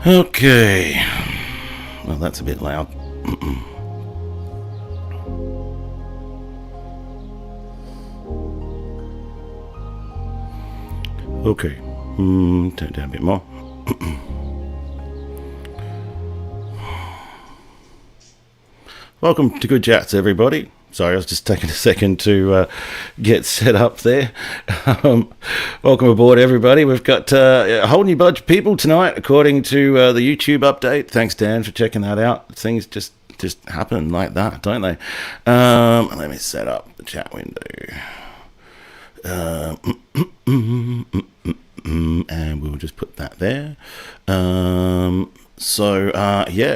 Okay. Well, that's a bit loud. Okay. Turn it down a bit more. Welcome to Good Chats, everybody. Sorry, I was just taking a second to get set up there. Welcome aboard, everybody. We've got a whole new bunch of people tonight, according to the YouTube update. Thanks, Dan, for checking that out. Things just happen like that, don't they? Let me set up the chat window. And we'll just put that there.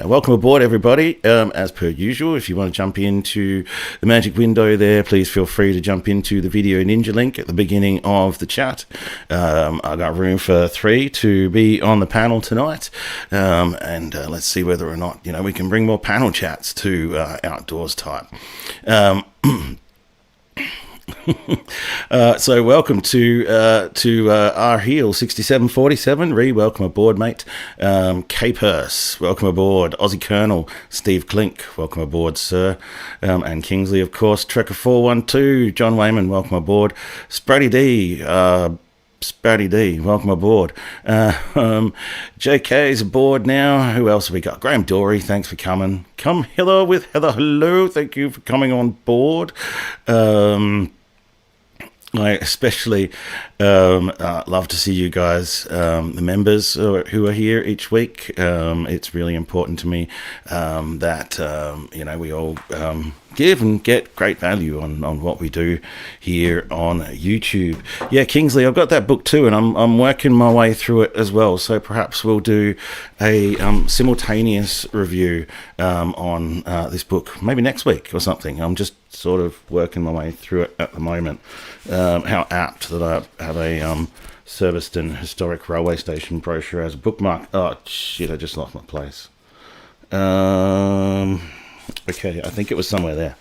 Welcome aboard, everybody. As per usual, if you want to jump into the magic window there, please feel free to jump into the Video Ninja link at the beginning of the chat. I got room for 3 to be on the panel tonight, and let's see whether or not we can bring more panel chats to outdoors type. So welcome to our heel 6747. Ree, welcome aboard, mate. K-Purse, welcome aboard. Aussie Colonel, Steve Klink, welcome aboard, sir. And Kingsley, of course. Trekker 412, John Wayman, welcome aboard. Spratty D, welcome aboard. JK's aboard now. Who else have we got? Graham Dory, thanks for coming. Come hither with Heather. Hello, thank you for coming on board. I especially love to see you guys, the members who are here each week. It's really important to me that we all give and get great value on what we do here on YouTube. Yeah, Kingsley, I've got that book too, and I'm working my way through it as well. So perhaps we'll do a simultaneous review on this book, maybe next week or something. I'm just sort of working my way through it at the moment. How apt that I have a Surbiton Historic Railway Station brochure as a bookmark. Oh shit, I just lost my place. Okay, I think it was somewhere there.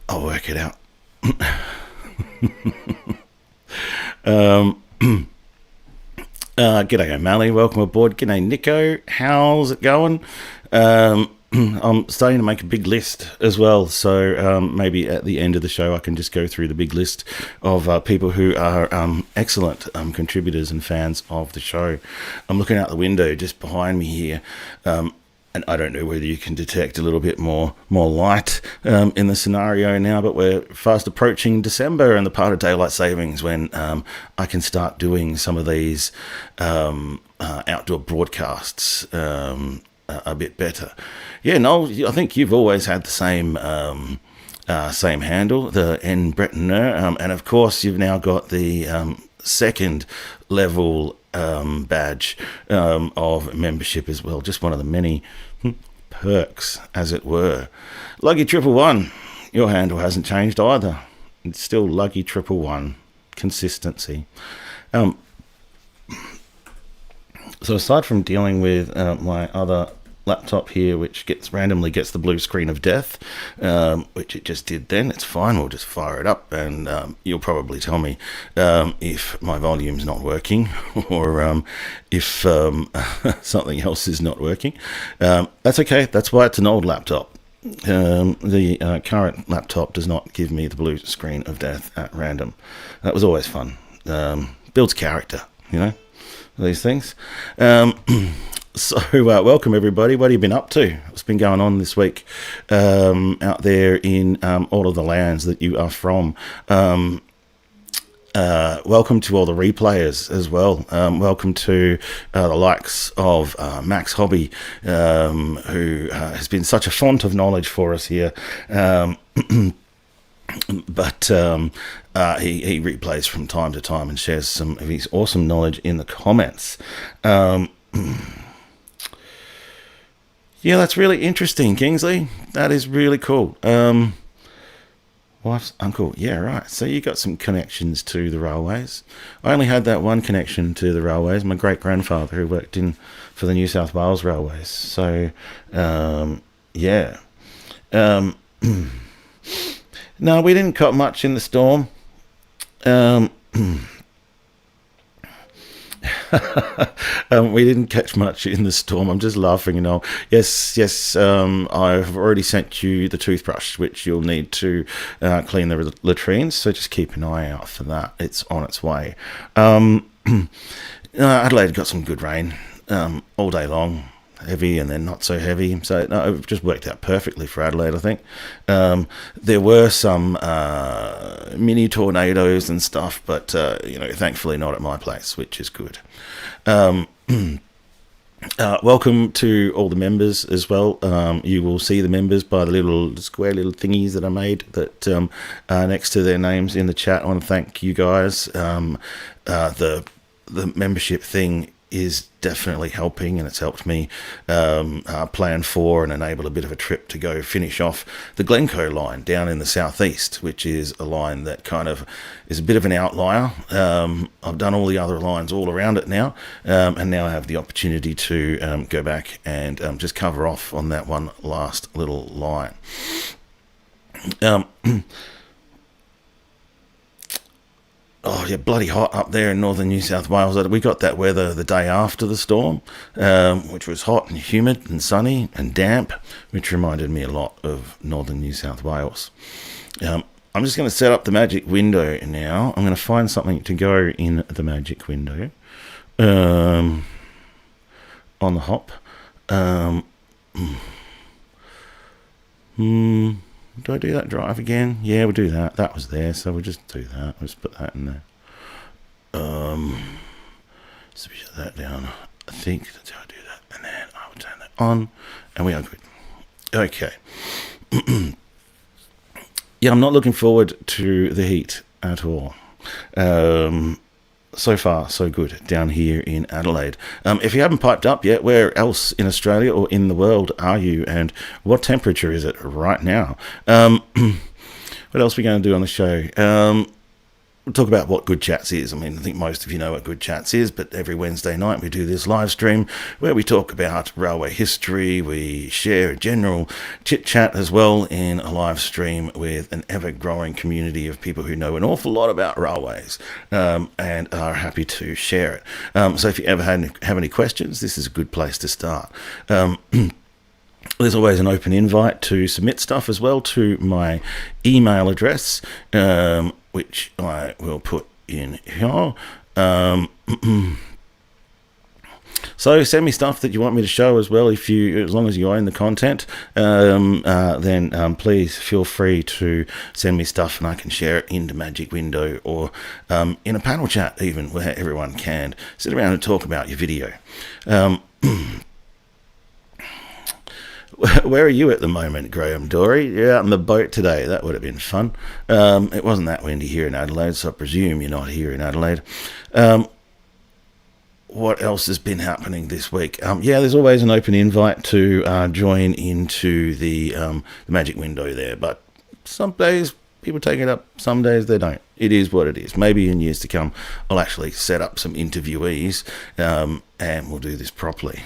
I'll work it out. G'day O'Malley, welcome aboard. G'day Nico, how's it going? I'm starting to make a big list as well, so maybe at the end of the show I can just go through the big list of people who are excellent contributors and fans of the show. I'm looking out the window just behind me here, and I don't know whether you can detect a little bit more light in the scenario now, but we're fast approaching December and the part of daylight savings when I can start doing some of these outdoor broadcasts a bit better. Yeah, Noel, I think you've always had the same handle, the N Bretoner, and of course you've now got the second level badge of membership as well. Just one of the many perks, as it were. Luggy 111, your handle hasn't changed either. It's still Luggy 111. Consistency. So aside from dealing with my other laptop here, which randomly gets the blue screen of death, which it just did then, it's fine, we'll just fire it up, and you'll probably tell me if my volume's not working, or if something else is not working. That's okay, that's why it's an old laptop. The current laptop does not give me the blue screen of death at random. That was always fun. Builds character, these things. So welcome everybody. What have you been up to? What's been going on this week out there in all of the lands that you are from? Welcome to all the replayers as well. Welcome to the likes of Max Hobby, who has been such a font of knowledge for us here. But he replays from time to time and shares some of his awesome knowledge in the comments. Yeah, that's really interesting, Kingsley. That is really cool. Wife's uncle. Yeah, right. So you got some connections to the railways. I only had that one connection to the railways. My great-grandfather who worked for the New South Wales Railways. So, yeah. No, we didn't cop much in the storm. We didn't catch much in the storm. I'm just laughing, Yes. I've already sent you the toothbrush, which you'll need to clean the latrines. So just keep an eye out for that. It's on its way. Adelaide got some good rain all day long. Heavy and then not so heavy, so no, it just worked out perfectly for Adelaide, I think. There were some mini tornadoes and stuff, but thankfully not at my place, which is good. Welcome to all the members as well. You will see the members by the little square little thingies that I made that are next to their names in the chat. I want to thank you guys. The membership thing is definitely helping, and it's helped me plan for and enable a bit of a trip to go finish off the Glencoe line down in the southeast, which is a line that kind of is a bit of an outlier. I've done all the other lines all around it now, and now I have the opportunity to go back and just cover off on that one last little line. Oh, yeah, bloody hot up there in northern New South Wales. We got that weather the day after the storm, which was hot and humid and sunny and damp, which reminded me a lot of northern New South Wales. I'm just going to set up the magic window now. I'm going to find something to go in the magic window on the hop. Do I do that drive again? Yeah, we'll do that. That was there, so we'll just do that. We'll just put that in there. Switch that down. I think that's how I do that. And then I will turn that on, and we are good. Okay. Yeah, I'm not looking forward to the heat at all. So far, so good down here in Adelaide. If you haven't piped up yet, where else in Australia or in the world are you, and what temperature is it right now? What else are we going to do on the show? We'll talk about what Good Chats is. I mean, I think most of you know what Good Chats is, but every Wednesday night we do this live stream where we talk about railway history. We share a general chit-chat as well in a live stream with an ever-growing community of people who know an awful lot about railways and are happy to share it. So if you ever have any questions, this is a good place to start. There's always an open invite to submit stuff as well to my email address, which I will put in here. So send me stuff that you want me to show as well. As long as you own the content, then please feel free to send me stuff, and I can share it in the Magic Window or in a panel chat, even where everyone can sit around and talk about your video. Where are you at the moment, Graham Dory? You're out on the boat today. That would have been fun. It wasn't that windy here in Adelaide, so I presume you're not here in Adelaide. What else has been happening this week? There's always an open invite to join into the Magic Window there, but some days people take it up, some days they don't. It is what it is. Maybe in years to come I'll actually set up some interviewees and we'll do this properly.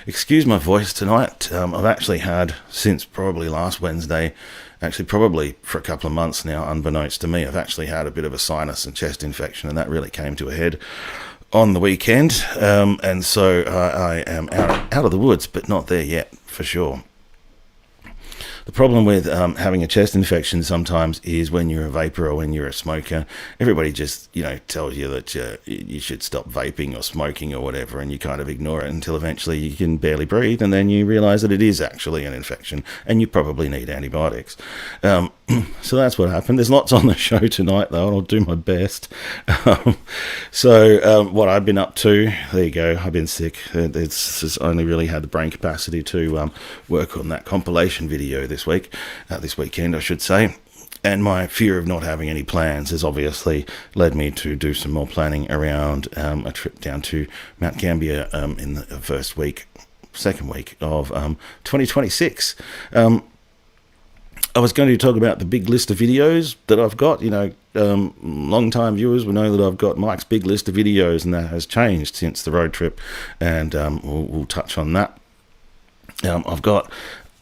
Excuse my voice tonight. I've actually had, since probably last Wednesday, actually probably for a couple of months now, unbeknownst to me, I've actually had a bit of a sinus and chest infection, and that really came to a head on the weekend. And so I am out of the woods, but not there yet, for sure. The problem with having a chest infection sometimes is when you're a vapor or when you're a smoker, everybody just, tells you that you should stop vaping or smoking or whatever, and you kind of ignore it until eventually you can barely breathe, and then you realize that it is actually an infection, and you probably need antibiotics. So that's what happened. There's lots on the show tonight, though, and I'll do my best. What I've been up to, there you go, I've been sick. It's only really had the brain capacity to work on that compilation video this weekend, I should say. And my fear of not having any plans has obviously led me to do some more planning around a trip down to Mount Gambier in the second week of 2026. I was going to talk about the big list of videos that I've got. Long-time viewers will know that I've got Mike's big list of videos, and that has changed since the road trip, and we'll touch on that. I've got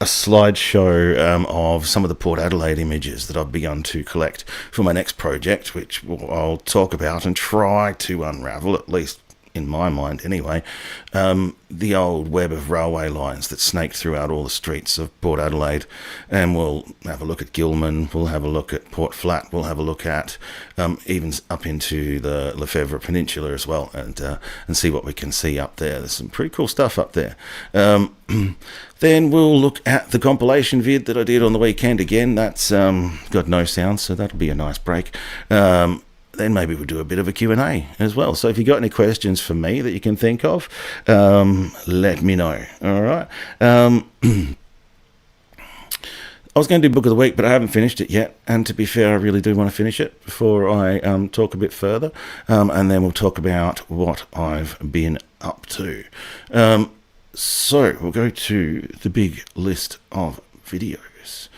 a slideshow of some of the Port Adelaide images that I've begun to collect for my next project, which I'll talk about and try to unravel, at least in my mind anyway, the old web of railway lines that snake throughout all the streets of Port Adelaide. And we'll have a look at Gilman, we'll have a look at Port Flat, we'll have a look at even up into the Lefevre Peninsula as well, and see what we can see up there. There's some pretty cool stuff up there. Then we'll look at the compilation vid that I did on the weekend again. That's got no sound, so that'll be a nice break. Then maybe we'll do a bit of a Q&A as well. So if you got any questions for me that you can think of, let me know. All right. I was going to do Book of the Week, but I haven't finished it yet. And to be fair, I really do want to finish it before I talk a bit further. And then we'll talk about what I've been up to. So we'll go to the big list of videos.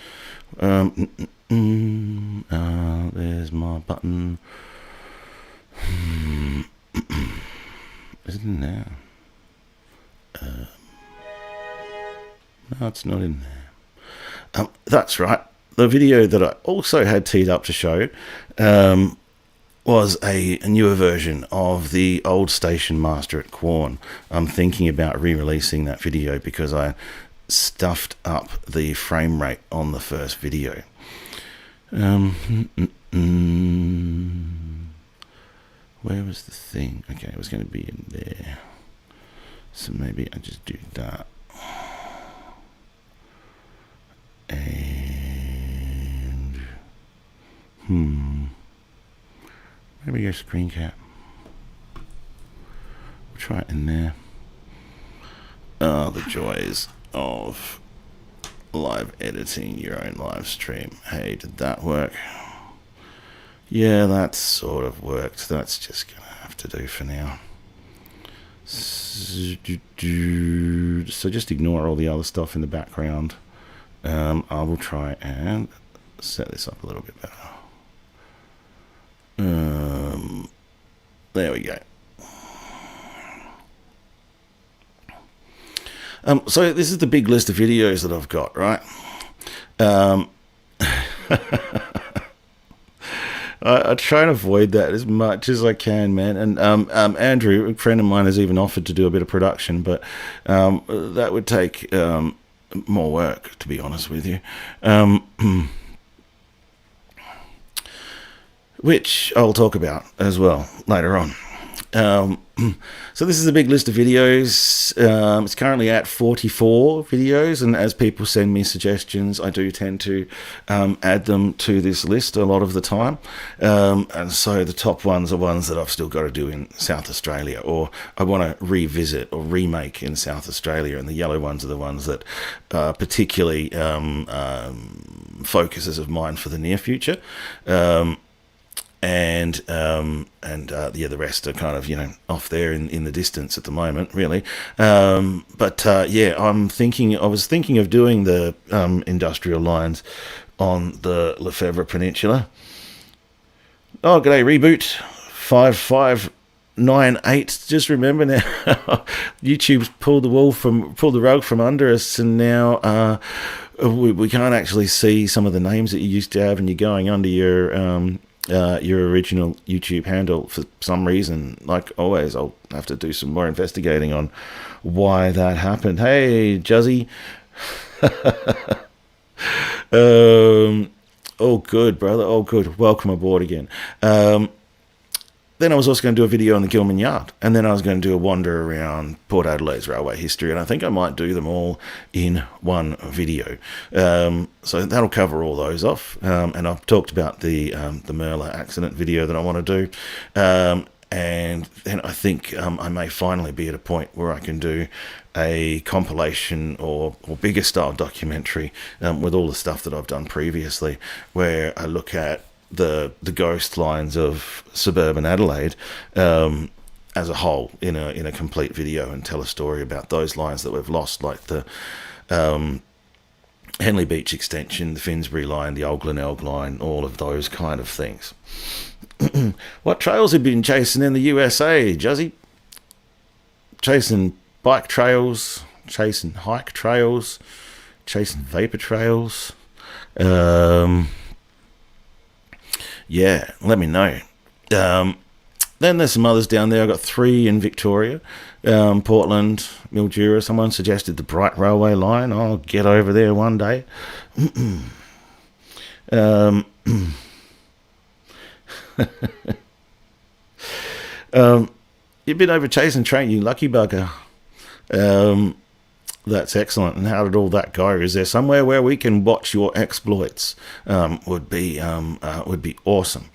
There's my button. Is it in there? No, it's not in there. That's right. The video that I also had teed up to show was a newer version of the old Station Master at Quorn. I'm thinking about re-releasing that video because I stuffed up the frame rate on the first video. Where was the thing? Okay, it was going to be in there. So maybe I just do that. And maybe go screen cap. We'll try it in there. Oh, the joys of live editing your own live stream. Hey, did that work? Yeah, that sort of worked. That's just gonna have to do for now. So just ignore all the other stuff in the background. I will try and set this up a little bit better. There we go. So this is the big list of videos that I've got, right? I try and avoid that as much as I can, man. And Andrew, a friend of mine, has even offered to do a bit of production, but that would take more work, to be honest with you. Which I'll talk about as well later on. So this is a big list of videos. It's currently at 44 videos, and as people send me suggestions, I do tend to add them to this list a lot of the time. And so the top ones are ones that I've still got to do in South Australia, or I want to revisit or remake in South Australia, and the yellow ones are the ones that particularly focuses of mine for the near future. And the rest are kind of, off there in the distance at the moment, really. I was thinking of doing the industrial lines on the Lefevre Peninsula. Oh, g'day, Reboot 5598. Just remember now, YouTube's pulled the rug from under us, and now we can't actually see some of the names that you used to have, and you're going under your original YouTube handle for some reason. Like always, I'll have to do some more investigating on why that happened. Hey, Juzzy. All good, brother. All good. Welcome aboard again. Then I was also going to do a video on the Gilman Yard, and then I was going to do a wander around Port Adelaide's railway history, and I think I might do them all in one video. So that'll cover all those off, and I've talked about the Merla accident video that I want to do, and then I think I may finally be at a point where I can do a compilation or bigger style documentary with all the stuff that I've done previously, where I look at the ghost lines of suburban Adelaide as a whole in a complete video, and tell a story about those lines that we've lost, like the Henley Beach extension, the Finsbury line, the Old Glenelg line, all of those kind of things. What trails have you been chasing in the USA, Juzzy? Chasing bike trails, chasing hike trails, chasing vapor trails. Yeah, let me know. Then there's some others down there. I've got 3 in Victoria, Portland, Mildura. Someone suggested the Bright Railway line. I'll get over there one day. You've been over Chase and Train, you lucky bugger. That's excellent. And how did all that go? Is there somewhere where we can watch your exploits? Would be awesome.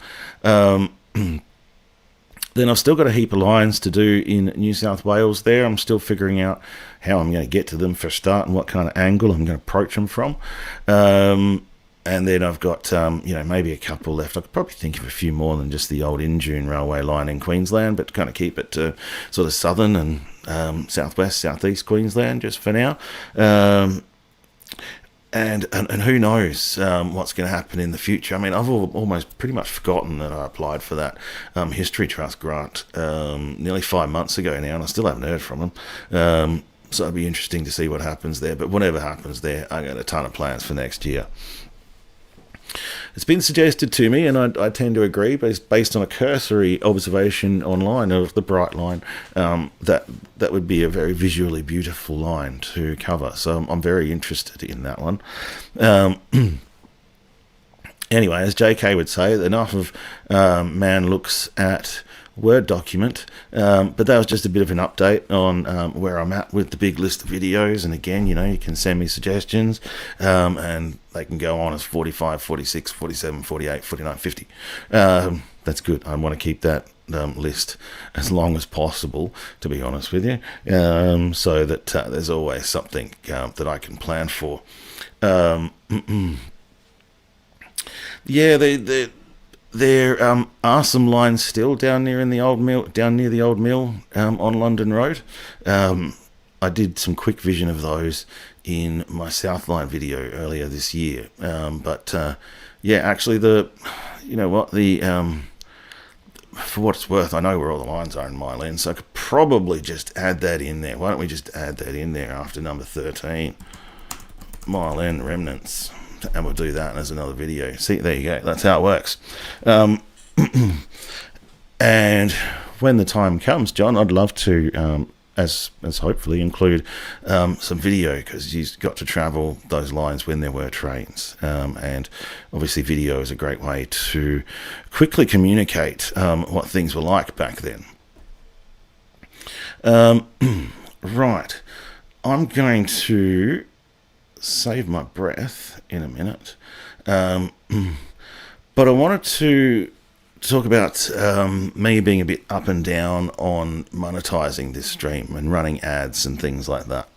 Then I've still got a heap of lines to do in New South Wales there. I'm still figuring out how I'm going to get to them for a start and what kind of angle I'm going to approach them from. And then I've got, maybe a couple left. I could probably think of a few more than just the old In-June railway line in Queensland, but kind of keep it to sort of southern and southwest, southeast Queensland just for now. And who knows what's going to happen in the future. I mean, I've almost pretty much forgotten that I applied for that History Trust grant nearly 5 months ago now, and I still haven't heard from them. So it'll be interesting to see what happens there. But whatever happens there, I got a ton of plans for next year. It's been suggested to me, and I tend to agree, based on a cursory observation online of the Bright Line, that would be a very visually beautiful line to cover. So I'm very interested in that one. Anyway, as JK would say, enough of man looks at Word document, but that was just a bit of an update on where I'm at with the big list of videos. And again, you can send me suggestions, and they can go on as 45, 46, 47, 48, 49, 50. That's good. I want to keep that list as long as possible, to be honest with you, so that there's always something that I can plan for. Yeah, there are some lines still down near the old mill on London Road. I did some quick vision of those in my South Line video earlier this year. Actually, for what it's worth, I know where all the lines are in Mile End, so I could probably just add that in there. Why don't we just add that in there after number 13? Mile End remnants. And we'll do that as another video. See, there you go. That's how it works. And when the time comes, John, I'd love to, as hopefully include some video, because you've got to travel those lines when there were trains. And obviously video is a great way to quickly communicate what things were like back then. Right. I'm going to save my breath in a minute, but I wanted to talk about me being a bit up and down on monetizing this stream and running ads and things like that.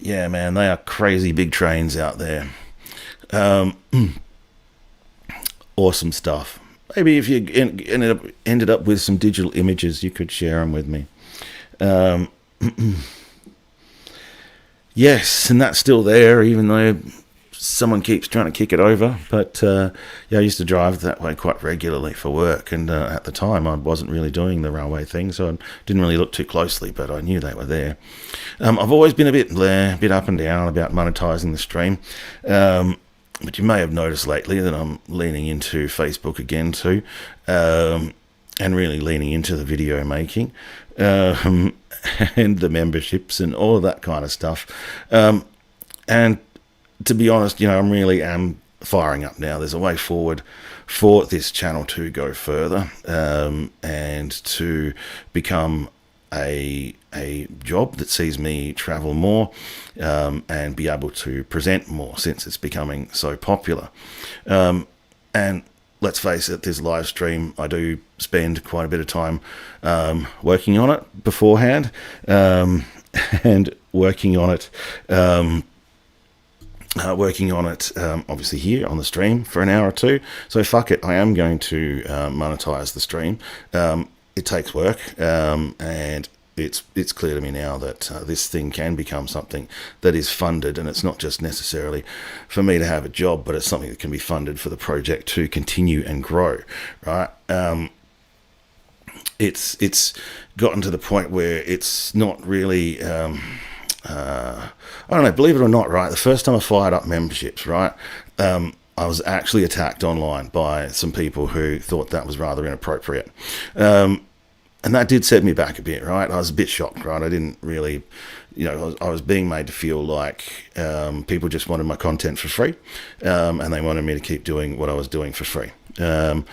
Yeah, man, they are crazy big trains out there. Awesome stuff. Maybe if you ended up with some digital images, you could share them with me. Yes, and that's still there, even though someone keeps trying to kick it over. But I used to drive that way quite regularly for work, and at the time I wasn't really doing the railway thing, so I didn't really look too closely, but I knew they were there. I've always been a bit up and down about monetizing the stream. But you may have noticed lately that I'm leaning into Facebook again too, and really leaning into the video making, and the memberships and all of that kind of stuff. And to be honest, I really am firing up now. There's a way forward for this channel to go further, and to become a job that sees me travel more, and be able to present more, since it's becoming so popular. And let's face it, this live stream, I do spend quite a bit of time working on it beforehand, and working on it obviously here on the stream for an hour or two. So fuck it, I am going to monetize the stream. It takes work, and it's clear to me now that this thing can become something that is funded, and it's not just necessarily for me to have a job, but it's something that can be funded for the project to continue and grow, right? It's gotten to the point where it's not really, I don't know, believe it or not, right? The first time I fired up memberships, right? I I was actually attacked online by some people who thought that was rather inappropriate. And that did set me back a bit, right? I was a bit shocked, right? I didn't really, I was being made to feel like people just wanted my content for free, and they wanted me to keep doing what I was doing for free, because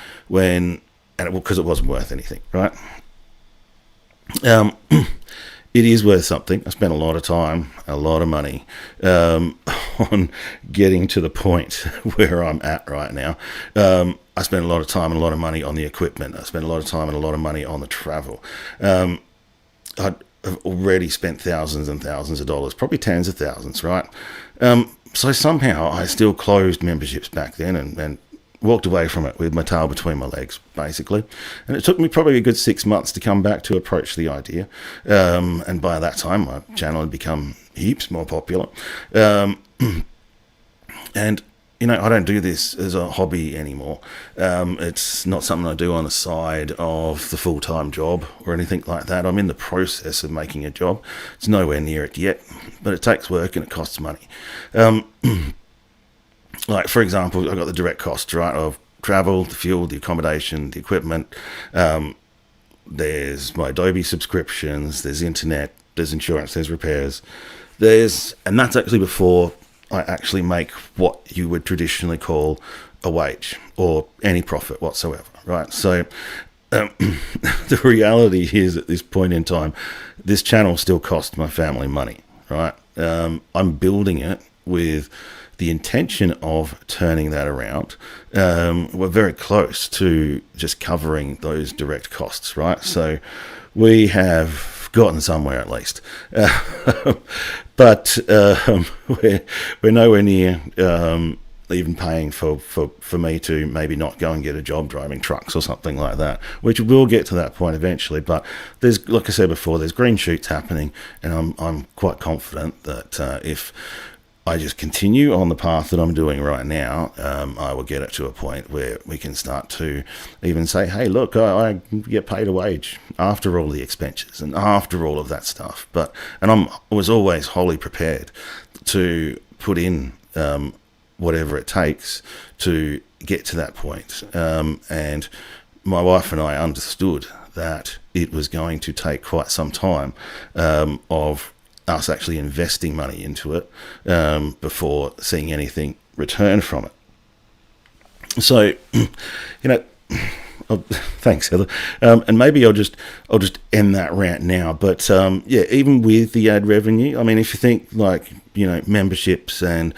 it wasn't worth anything, right? It is worth something. I spent a lot of time, a lot of money on getting to the point where I'm at right now. I spent a lot of time and a lot of money on the equipment. I spent a lot of time and a lot of money on the travel. I've already spent thousands and thousands of dollars, probably tens of thousands, right? So somehow I still closed memberships back then and walked away from it with my tail between my legs, basically. And it took me probably a good 6 months to come back to approach the idea. And by that time, my channel had become heaps more popular. And, I don't do this as a hobby anymore. It's not something I do on the side of the full-time job or anything like that. I'm in the process of making a job. It's nowhere near it yet, but it takes work and it costs money. Like, for example, I got the direct costs, right, of travel, the fuel, the accommodation, the equipment. There's my Adobe subscriptions, there's internet, there's insurance, there's repairs. And that's actually before I actually make what you would traditionally call a wage or any profit whatsoever, right? So the reality is at this point in time, this channel still costs my family money, right? I'm building it with the intention of turning that around. We're very close to just covering those direct costs, right? So we have gotten somewhere at least. But we're nowhere near even paying for me to maybe not go and get a job driving trucks or something like that, which we'll get to that point eventually. But there's, like I said before, there's green shoots happening, and I'm quite confident that if I just continue on the path that I'm doing right now, I will get it to a point where we can start to even say, hey, look, I get paid a wage after all the expenses and after all of that stuff. And I was always wholly prepared to put in whatever it takes to get to that point. And my wife and I understood that it was going to take quite some time of us actually investing money into it before seeing anything return from it. So, thanks, Heather. And maybe I'll just end that rant now. But even with the ad revenue, I mean, if you think like memberships and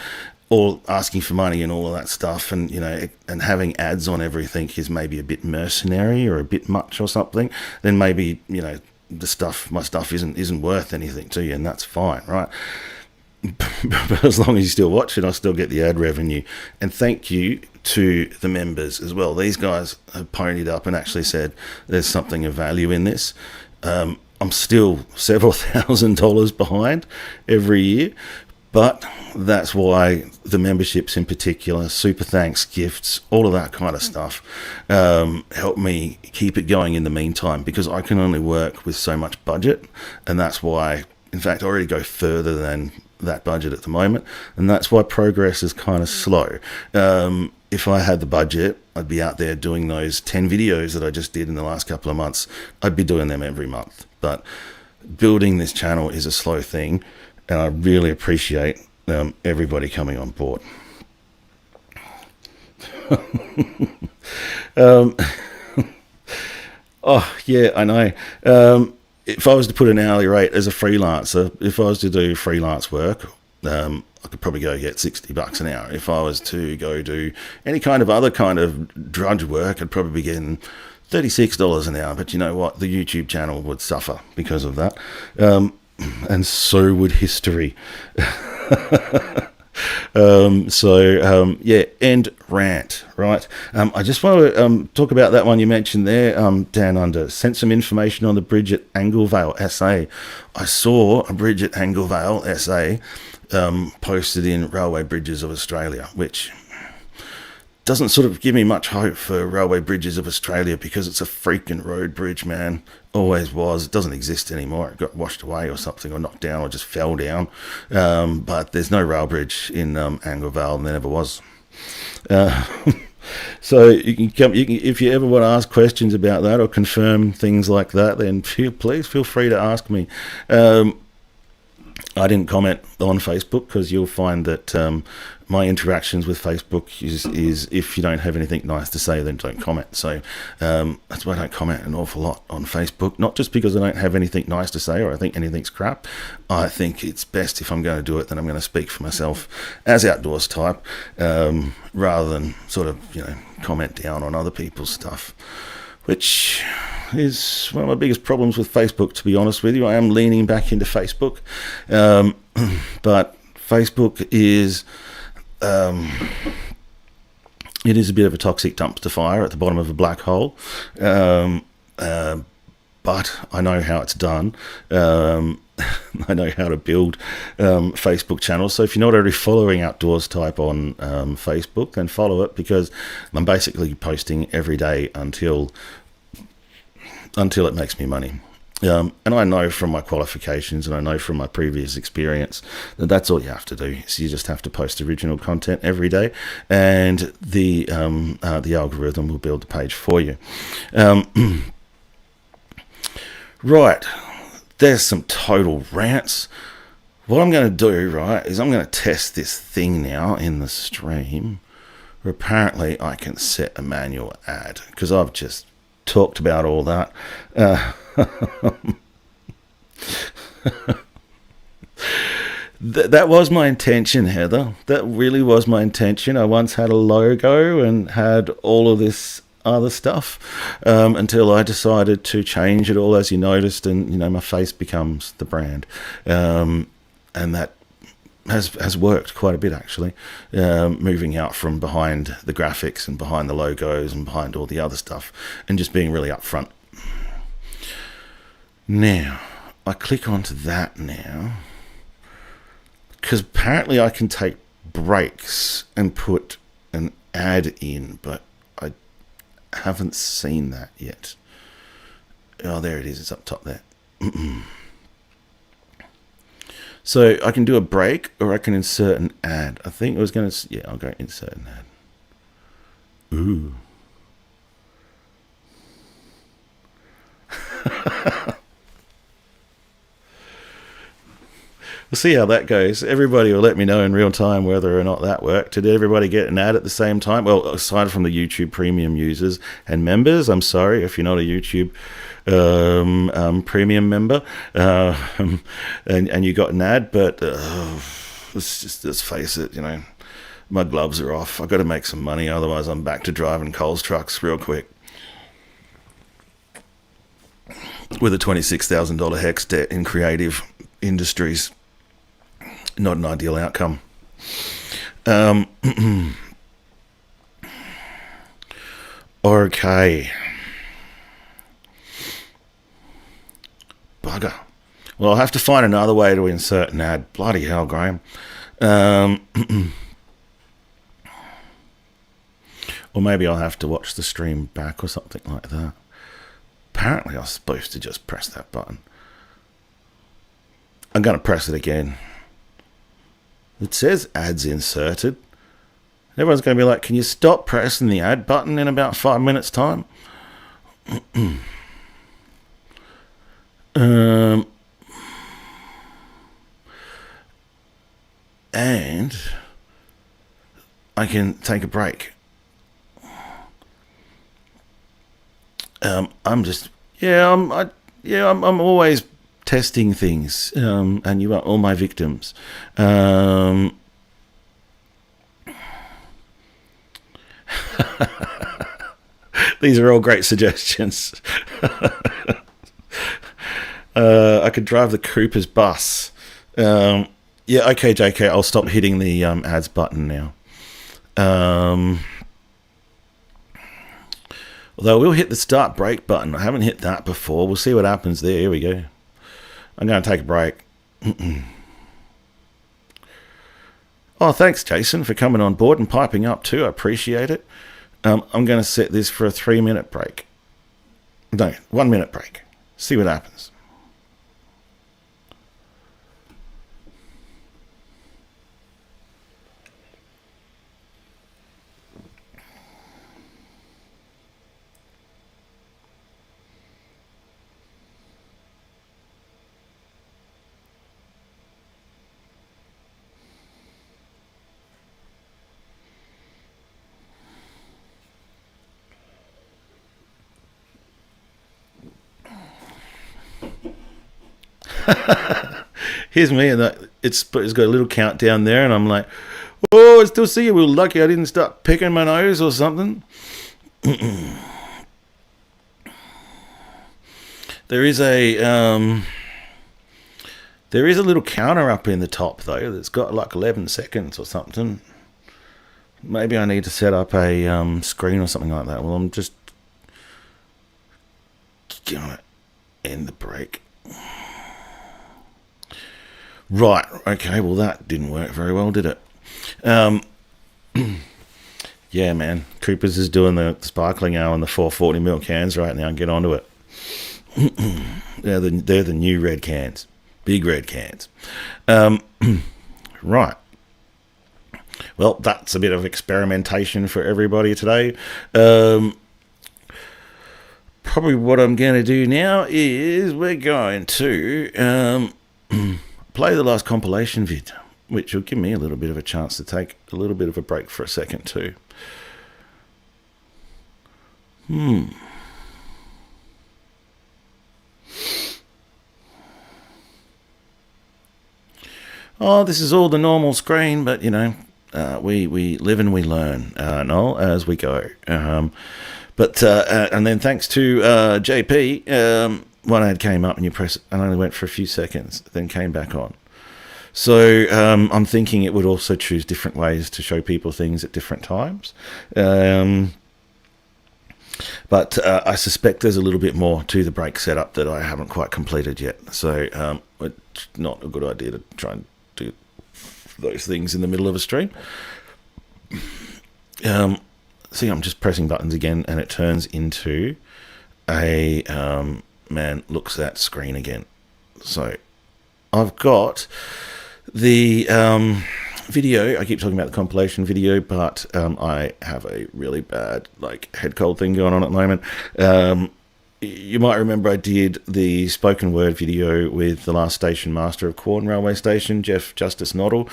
all asking for money and all of that stuff, and and having ads on everything is maybe a bit mercenary or a bit much or something, then maybe my stuff isn't worth anything to you, and that's fine, right? But as long as you still watch it, I still get the ad revenue. And thank you to the members as well. These guys have ponied up and actually said there's something of value in this. I'm still several $1,000s behind every year, but that's why the memberships in particular, super thanks, gifts, all of that kind of stuff, help me keep it going in the meantime, because I can only work with so much budget. And that's why, in fact, I already go further than that budget at the moment. And that's why progress is kind of slow. If I had the budget, I'd be out there doing those 10 videos that I just did in the last couple of months. I'd be doing them every month. But building this channel is a slow thing, and I really appreciate everybody coming on board. Oh, yeah, I know. If I was to put an hourly rate as a freelancer, if I was to do freelance work, I could probably go get $60 an hour. If I was to go do any kind of other kind of drudge work, I'd probably be getting $36 an hour. But you know what? The YouTube channel would suffer because of that. And so would history. End rant, right? I just want to talk about that one you mentioned there, down under. Sent some information on the bridge at Anglevale, SA. I saw a bridge at Anglevale, SA, posted in Railway Bridges of Australia, which doesn't sort of give me much hope for Railway Bridges of Australia, because it's a freaking road bridge, man. Always was. It doesn't exist anymore. It got washed away or something, or knocked down, or just fell down. But there's no rail bridge in Anglevale, and there never was. Uh, so you can come. If you ever want to ask questions about that or confirm things like that, then please feel free to ask me. I didn't comment on Facebook because you'll find that my interactions with Facebook is if you don't have anything nice to say, then don't comment. So that's why I don't comment an awful lot on Facebook. Not just because I don't have anything nice to say or I think anything's crap. I think it's best if I'm going to do it, then I'm going to speak for myself as outdoors type, rather than sort of comment down on other people's stuff, which is one of my biggest problems with Facebook, to be honest with you. I am leaning back into Facebook, but Facebook is it is a bit of a toxic dumpster fire at the bottom of a black hole, but I know how it's done. I know how to build Facebook channels. So if you're not already following Outdoors Type on Facebook, then follow it, because I'm basically posting every day until it makes me money. And I know from my qualifications and I know from my previous experience that that's all you have to do. So you just have to post original content every day, and the algorithm will build the page for you. Right, there's some total rants. What I'm going to do, right, is I'm going to test this thing now in the stream, where apparently I can set a manual ad, because I've just talked about all that. That was my intention, Heather. That really was my intention. I once had a logo and had all of this other stuff, until I decided to change it all, as you noticed, and my face becomes the brand, and that has worked quite a bit, actually, moving out from behind the graphics and behind the logos and behind all the other stuff, and just being really upfront. Now I click onto that now, because apparently I can take breaks and put an ad in, but I haven't seen that yet. Oh, there it is. It's up top there. So I can do a break, or I can insert an ad. I think I was going to... Yeah, I'll go insert an ad. Ooh. We'll see how that goes. Everybody will let me know in real time whether or not that worked. Did everybody get an ad at the same time? Well, aside from the YouTube Premium users and members, I'm sorry if you're not a YouTube Premium member, and you got an ad, but let's face it, my gloves are off. I've got to make some money, otherwise I'm back to driving Coles trucks real quick with a $26,000 HEX debt in creative industries. Not an ideal outcome. Okay. Bugger. Well, I'll have to find another way to insert an ad. Bloody hell, Graham. Or maybe I'll have to watch the stream back or something like that. Apparently I was supposed to just press that button. I'm going to press it again. It says ads inserted. Everyone's going to be like, can you stop pressing the ad button in about 5 minutes time? And I can take a break. I'm always testing things, and you are all my victims. These are all great suggestions. I could drive the Cooper's bus. Yeah, okay, JK, I'll stop hitting the ads button now. Although we'll hit the start break button. I haven't hit that before. We'll see what happens there. Here we go. I'm going to take a break. Oh, thanks, Jason, for coming on board and piping up too. I appreciate it. I'm going to set this for a 3-minute break. No, 1 minute break. See what happens. Here's me, and it's got a little countdown there, and I'm like, oh, I still see you. We're lucky I didn't start picking my nose or something. There is a little counter up in the top though that's got like 11 seconds or something. Maybe I need to set up a screen or something like that. Well, I'm just gonna end the break. Right, okay, well that didn't work very well, did it? Yeah, man, Coopers is doing the sparkling ale in the 440ml cans right now. Get onto it. They're the new red cans. Big red cans. Right. Well, that's a bit of experimentation for everybody today. Probably what I'm going to do now is we're going to play the last compilation vid, which will give me a little bit of a chance to take a little bit of a break for a second too. Oh, this is all the normal screen, but you know, we live and we learn, Noel, as we go. But and then thanks to JP, one ad came up and you press it and only went for a few seconds, then came back on. So I'm thinking it would also choose different ways to show people things at different times. But I suspect there's a little bit more to the break setup that I haven't quite completed yet. So it's not a good idea to try and do those things in the middle of a stream. See, I'm just pressing buttons again, and it turns into a man looks at screen again. So I've got the video. I keep talking about the compilation video, but I have a really bad head cold thing going on at the moment. You might remember I did the spoken word video with the last station master of Quorn Railway Station, Jeff Justice Noddle.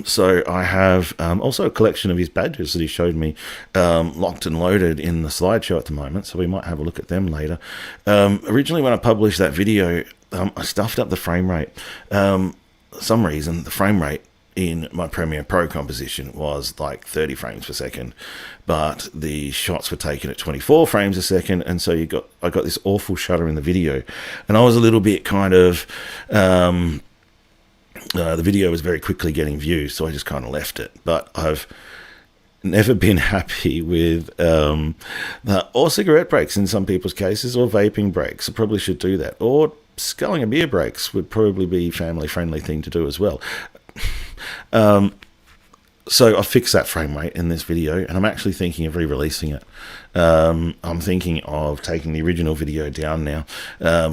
So I have also a collection of his badges that he showed me locked and loaded in the slideshow at the moment, so we might have a look at them later. Originally when I published that video, I stuffed up the frame rate. For some reason, the frame rate in my Premiere Pro composition was like 30 frames per second, but the shots were taken at 24 frames a second, and so I got this awful shutter in the video, and I was a little bit kind of the video was very quickly getting views, so I just kind of left it. But I've never been happy with or cigarette breaks in some people's cases, or vaping breaks. I probably should do that, or sculling a beer breaks would probably be a family friendly thing to do as well. So I fixed that frame rate in this video, and I'm actually thinking of re-releasing it. I'm thinking of taking the original video down now,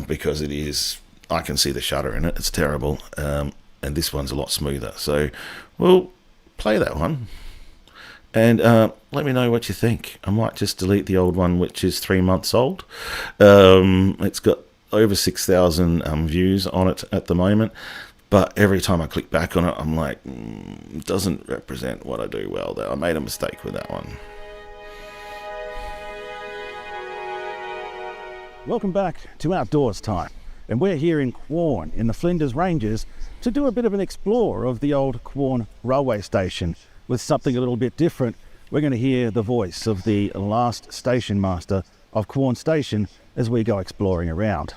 because I can see the shutter in it. It's terrible. And this one's a lot smoother. So we'll play that one, and let me know what you think. I might just delete the old one, which is 3 months old. It's got over 6,000 views on it at the moment. But every time I click back on it, I'm like, it doesn't represent what I do well there. I made a mistake with that one. Welcome back to Outdoors Time. And we're here in Quorn, in the Flinders Ranges, to do a bit of an explore of the old Quorn railway station with something a little bit different. We're going to hear the voice of the last station master of Quorn Station as we go exploring around.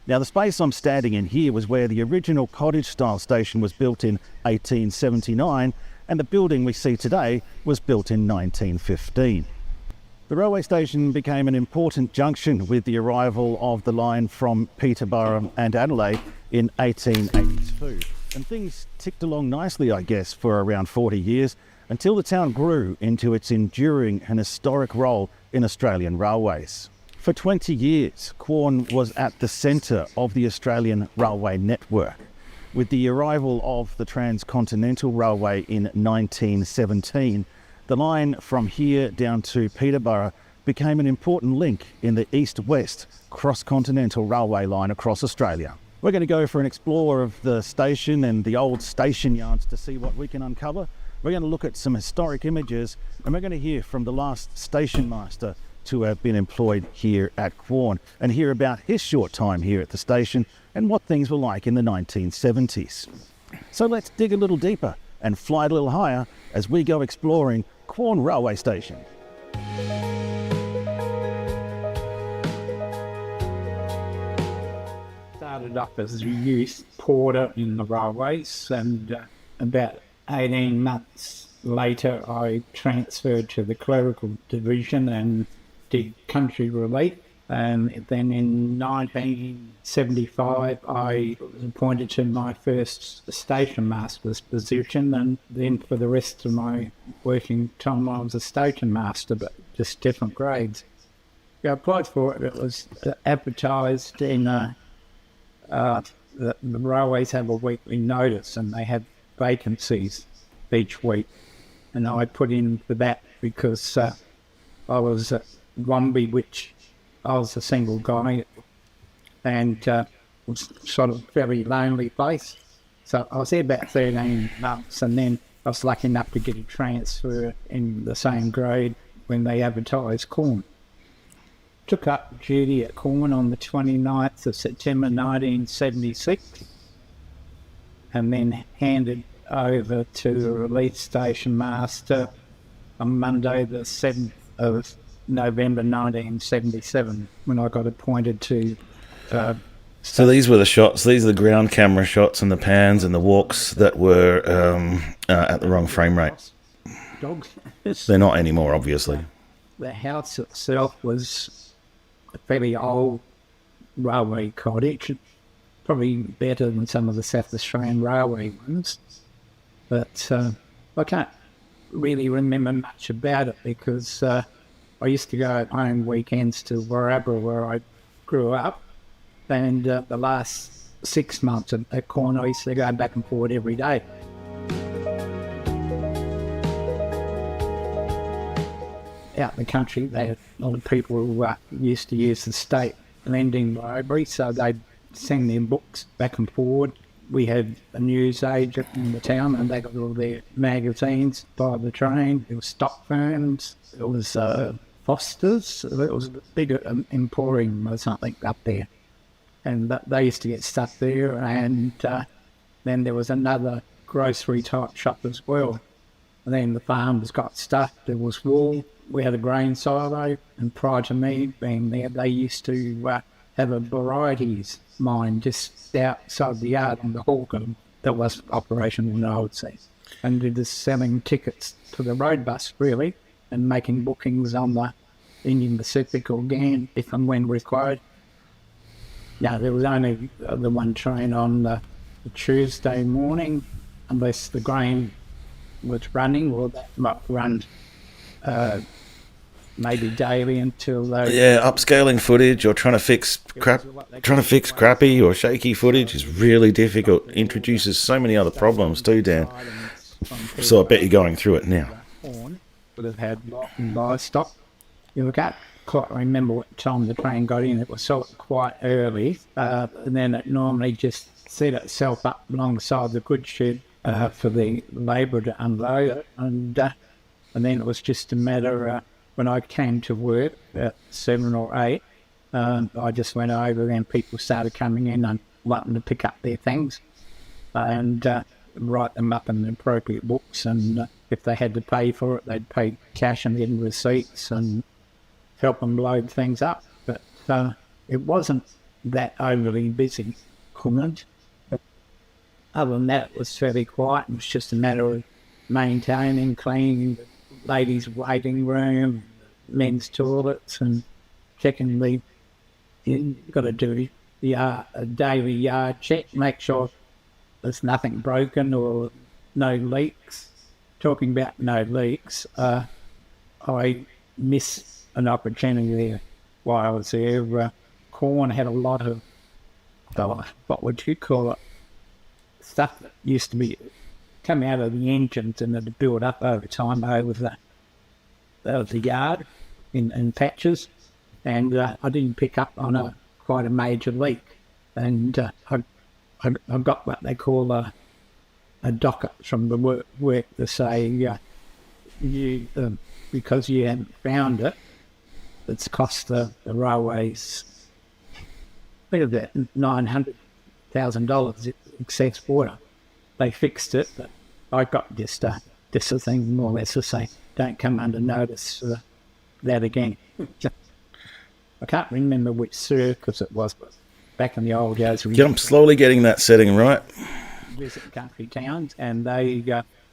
Now, the space I'm standing in here was where the original cottage-style station was built in 1879, and the building we see today was built in 1915. The railway station became an important junction with the arrival of the line from Peterborough and Adelaide in 1882. And things ticked along nicely, I guess, for around 40 years, until the town grew into its enduring and historic role in Australian railways. For 20 years, Quorn was at the centre of the Australian railway network. With the arrival of the Transcontinental Railway in 1917, the line from here down to Peterborough became an important link in the east-west cross-continental railway line across Australia. We're going to go for an explore of the station and the old station yards to see what we can uncover. We're going to look at some historic images, and we're going to hear from the last station master to have been employed here at Quorn and hear about his short time here at the station and what things were like in the 1970s. So let's dig a little deeper and fly a little higher as we go exploring Quorn Railway Station. Started off as a youth porter in the railways, and about 18 months later I transferred to the clerical division and did country relief. And then in 1975 I was appointed to my first station master's position, and then for the rest of my working time I was a station master, but just different grades. I applied for it. It was advertised in the railways have a weekly notice and they have vacancies each week, and I put in for that because I was at Wombi, which I was a single guy, and was sort of very lonely place. So I was there about 13 months, and then I was lucky enough to get a transfer in the same grade when they advertised Quorn. Took up duty at Quorn on the 29th of September 1976, and then handed over to the relief station master on Monday the 7th of November 1977, when I got appointed to... So these were the shots, these are the ground camera shots and the pans and the walks that were at the wrong frame rate. Dogs. They're not anymore, obviously. The house itself was a fairly old railway cottage, probably better than some of the South Australian railway ones, but I can't really remember much about it because I used to go home weekends to Warrabra, where I grew up, and the last 6 months at Quorn I used to go back and forward every day. Out in the country, they had a lot of people who used to use the state lending library, so they'd send their books back and forward. We had a news agent in the town, and they got all their magazines by the train. There was stock firms, there was Foster's, it was a big emporium or something up there. And they used to get stuff there, and then there was another grocery type shop as well. And then the farmers got stuff, there was wool. We had a grain silo, and prior to me being there, they used to have a varieties mine just outside the yard in the hawker that was operational, I would say. And it was selling tickets to the road bus, really, and making bookings on the Indian Pacific or GAN if and when required. Yeah, there was only the one train on the Tuesday morning, unless the grain was running, or that might run maybe daily until upscaling footage or trying to fix crappy or shaky footage is really difficult. Introduces so many other problems too, Dan. So I bet you're going through it now. Would have had livestock. You look at, can't remember what time the train got in. It was sort of quite early, and then it normally just set itself up alongside the goods shed for the labourer to unload it, and then it was just a matter when I came to work at 7 or 8, I just went over and people started coming in and wanting to pick up their things and write them up in the appropriate books, and if they had to pay for it, they'd pay cash and then receipts and help them load things up. But it wasn't that overly busy, couldn't. Other than that, it was fairly quiet. It was just a matter of maintaining, cleaning the ladies' waiting room, men's toilets, and checking you've got to do a daily yard check, make sure there's nothing broken or no leaks. Talking about no leaks, I missed an opportunity there while I was there. Quorn had a lot of, what would you call it, stuff that used to be come out of the engines and it built up over time over the yard in patches, and I didn't pick up on quite a major leak, and I got what they call a docket from the work to say you because you hadn't found it, it's cost the railways, I think about $900,000 excess water. They fixed it, but I got just a thing more or less to say, don't come under notice for that again. I can't remember which circus it was, but back in the old days, we I'm slowly getting that setting right. visit country towns, and they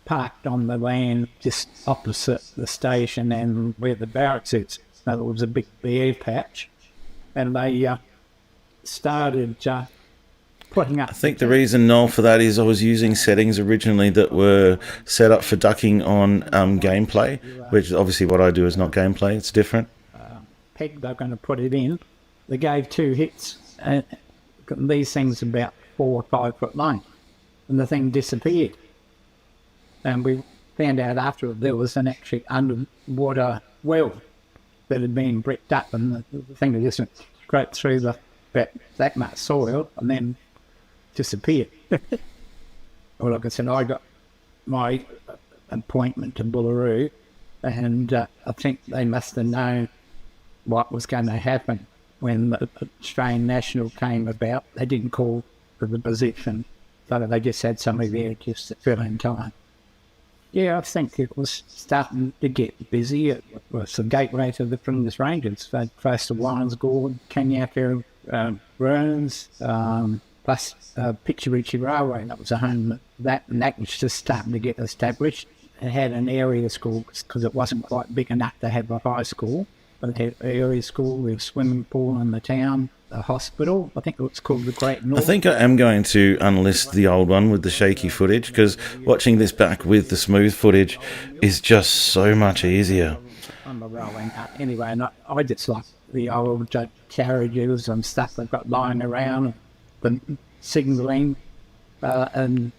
parked on the land just opposite the station and where the barracks is. Now, there was a big bear patch, and they started putting up. I think the reason, Noel, for that is I was using settings originally that were set up for ducking on gameplay, which obviously what I do is not gameplay, it's different. Peg, they're going to put it in. They gave 2 hits, and these things about 4 or 5 foot long, and the thing disappeared. And we found out after there was an actually underwater well that had been bricked up, and the thing just went straight through that much soil and then disappeared. Well, like I said, I got my appointment to Bullaroo, and I think they must have known what was going to happen when the Australian National came about. They didn't call for the position, so they just had somebody there just to fill in time. Yeah, I think it was starting to get busy. It was the gateway to the Flinders Ranges. They close to Lyons Gorge, Kanyaka Ruins, plus Pitcherichi Railway. That was a home that was just starting to get established. It had an area school because it wasn't quite big enough to have a high school. But it had an area school with a swimming pool in the town, a hospital. I think it was called the Great North. I think I am going to unlist the old one with the shaky footage, because watching this back with the smooth footage is just so much easier. On the railway. Anyway, and I just like the old carriages and stuff they've got lying around, the signalling, and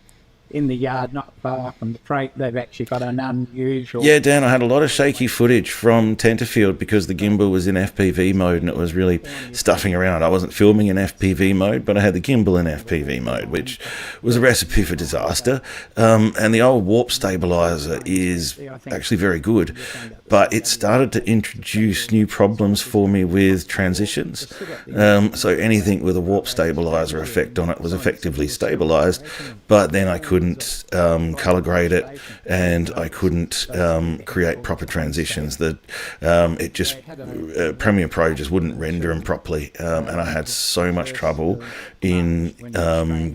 in the yard not far from the freight, they've actually got an unusual... Yeah, Dan, I had a lot of shaky footage from Tenterfield because the gimbal was in FPV mode and it was really stuffing around. I wasn't filming in FPV mode, but I had the gimbal in FPV mode, which was a recipe for disaster. And the old warp stabilizer is actually very good, but it started to introduce new problems for me with transitions. So anything with a warp stabilizer effect on it was effectively stabilized, but then I couldn't color grade it, and I couldn't create proper transitions. That it just Premiere Pro just wouldn't render them properly, and I had so much trouble in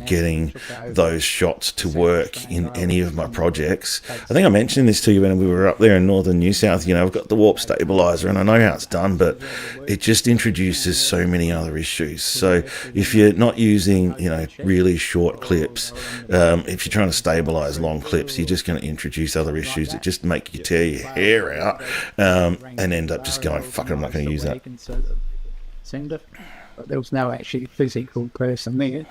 getting those shots to work in any of my projects. I think I mentioned this to you when we were up there in northern New South. You know, I've got the warp stabilizer and I know how it's done, but it just introduces so many other issues. So if you're not using, you know, really short clips, if you're trying to stabilize long clips, you're just going to introduce other issues that just make you tear your hair out, and end up just going, fuck it, I'm not going to use that. But there was no actually physical person there.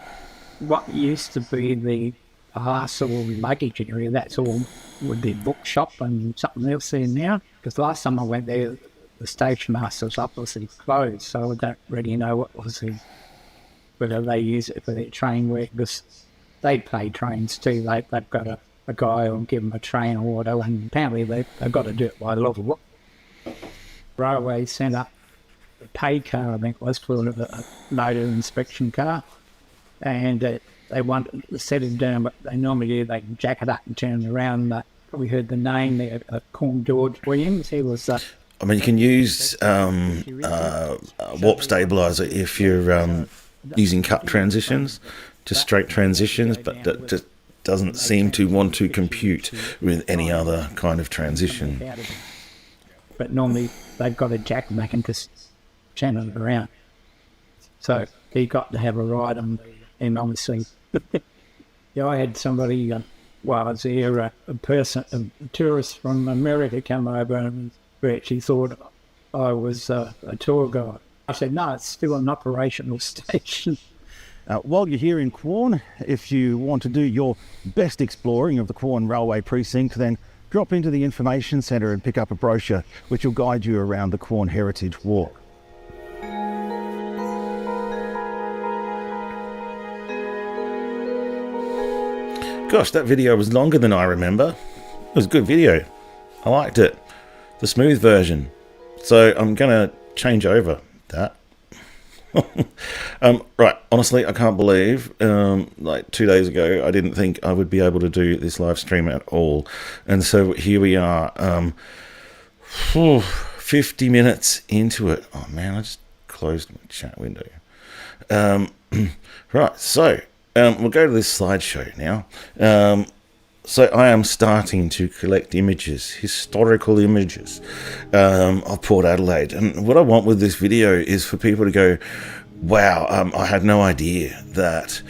What used to be the parcel luggage area, that's all with the bookshop and something else there now. Because last time I went there, the station master's obviously closed, so I don't really know what was whether they use it for their train work. Because they pay trains too. They've got a guy who'll give them a train order, and apparently they've got to do it by law. Railway sent up a pay car, I think it was, for a motor inspection car, and they wanted to set him down, but they normally do, they jack it up and turn it around. Probably heard the name there, Corn George Williams. He was... I mean, you can use warp stabilizer if you're using cut transitions, just straight transitions, but that just doesn't seem to want to compute with any other kind of transition. But normally they've got a jack back and just channel it around. So he got to have a ride on, and obviously, yeah, I had somebody while I was here, a tourist from America come over and actually thought I was a tour guide. I said, no, it's still an operational station. While you're here in Quorn, if you want to do your best exploring of the Quorn Railway Precinct, then drop into the Information Centre and pick up a brochure which will guide you around the Quorn Heritage Walk. Gosh, that video was longer than I remember. It was a good video. I liked it. The smooth version. So I'm going to change over that. Right, honestly, I can't believe, like 2 days ago, I didn't think I would be able to do this live stream at all. And so here we are, 50 minutes into it. Oh man, I just closed my chat window. Right, so we'll go to this slideshow now. So I am starting to collect images, historical images of Port Adelaide. And what I want with this video is for people to go, wow, I had no idea that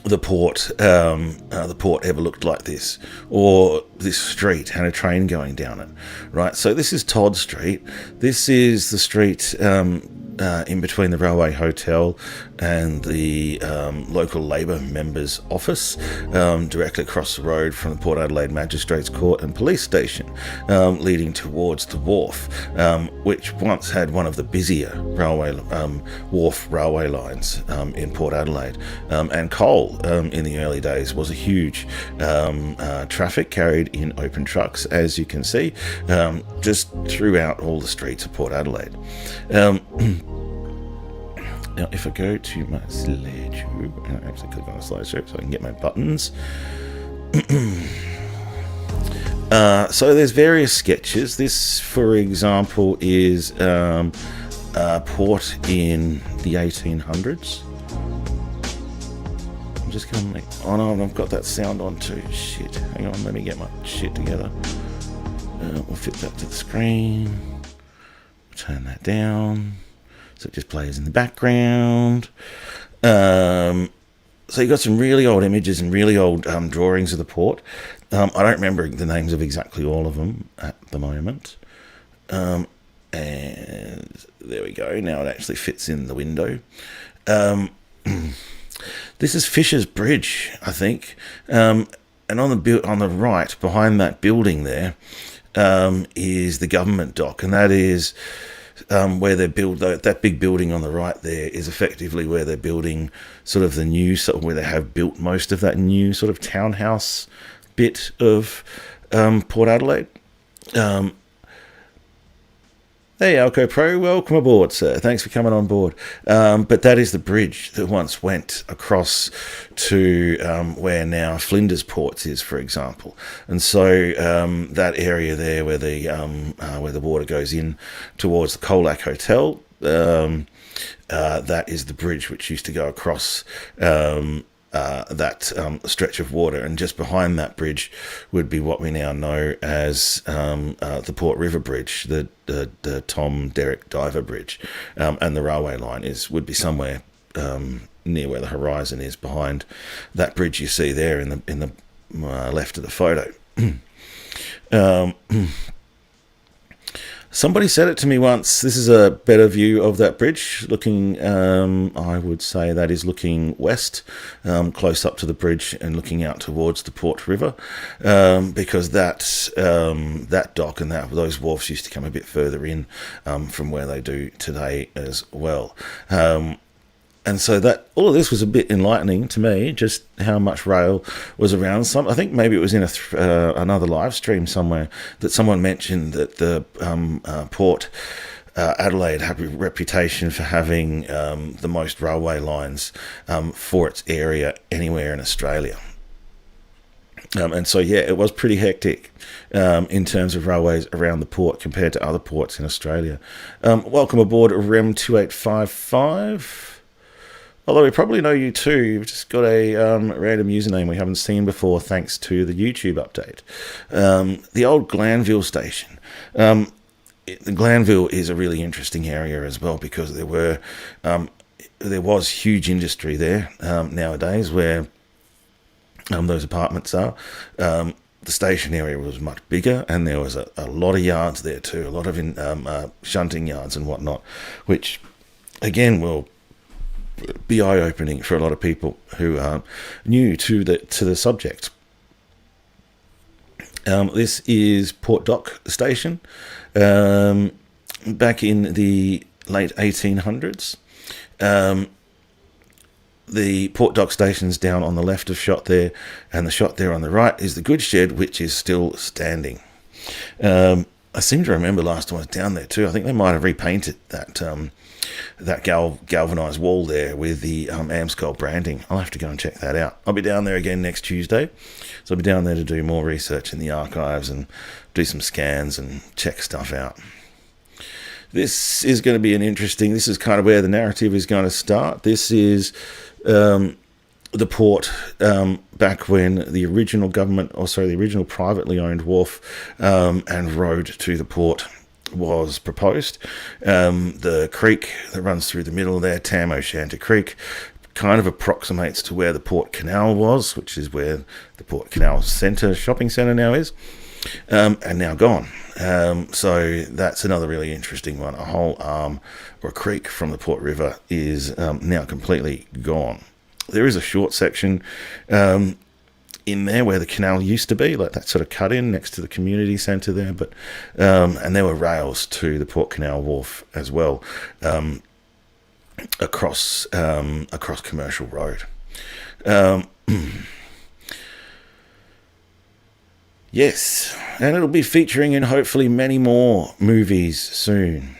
the port ever looked like this, or this street had a train going down it, right? So this is Todd Street. This is the street in between the Railway Hotel and the local Labor members' office, directly across the road from the Port Adelaide Magistrates Court and Police Station, leading towards the wharf, which once had one of the busier wharf railway lines in Port Adelaide. And coal in the early days was a huge traffic carried in open trucks, as you can see, just throughout all the streets of Port Adelaide. Now, if I go to my slideshow, and I actually click on the slideshow so I can get my buttons. So there's various sketches. This, for example, is port in the 1800s. I'm just going to make... Oh no, I've got that sound on too. Shit. Hang on, let me get my shit together. We'll fit that to the screen. Turn that down. So it just plays in the background. So you've got some really old images and really old drawings of the port. I don't remember the names of exactly all of them at the moment. And there we go. Now it actually fits in the window. This is Fisher's Bridge, I think. And on the right, behind that building there, is the government dock, and that is where they build that big building on the right. There is effectively where they're building sort of the new, where they have built most of that new sort of townhouse bit of Port Adelaide. Hey, Alco Pro, welcome aboard, sir. Thanks for coming on board. But that is the bridge that once went across to where now Flinders Ports is, for example. And so that area there where the water goes in towards the Colac Hotel, that is the bridge which used to go across that stretch of water, and just behind that bridge would be what we now know as the Port River Bridge, the Tom Derrick Diver Bridge, and the railway line would be somewhere near where the horizon is, behind that bridge you see there in the left of the photo. Somebody said it to me once. This is a better view of that bridge, looking, I would say that is looking west, close up to the bridge and looking out towards the Port River, because that dock and those wharfs used to come a bit further in from where they do today as well. And so that all of this was a bit enlightening to me, just how much rail was around. I think maybe it was in another live stream somewhere that someone mentioned that the Port Adelaide had a reputation for having the most railway lines for its area anywhere in Australia. And so, yeah, it was pretty hectic in terms of railways around the port compared to other ports in Australia. Welcome aboard REM 2855. Although we probably know you too. You've just got a random username we haven't seen before, thanks to the YouTube update. The old Glanville station. The Glanville is a really interesting area as well, because there was huge industry there nowadays where those apartments are. The station area was much bigger, and there was a lot of yards there too, a lot of shunting yards and whatnot, which again will be eye-opening for a lot of people who are new to the subject. This is Port Dock Station, back in the late 1800s. The Port Dock Station's down on the left of shot there, and the shot there on the right is the goods shed, which is still standing. I seem to remember last time I was down there too. I think they might have repainted that galvanized wall there with the AMSCOL branding. I'll have to go and check that out. I'll be down there again next Tuesday, so I'll be down there to do more research in the archives and do some scans and check stuff out. This is going to be this is kind of where the narrative is going to start. This is the port back when the original the original privately owned wharf and road to the port was proposed. The creek that runs through the middle there, Tam O'Shanter Creek, kind of approximates to where the Port Canal was, which is where the Port Canal shopping centre now is, and now gone. So that's another really interesting one. A whole arm or a creek from the Port River is now completely gone. There is a short section in there where the canal used to be, like that sort of cut in next to the community centre there, but and there were rails to the Port Canal Wharf as well, across Commercial Road. Yes, and it'll be featuring in hopefully many more movies soon.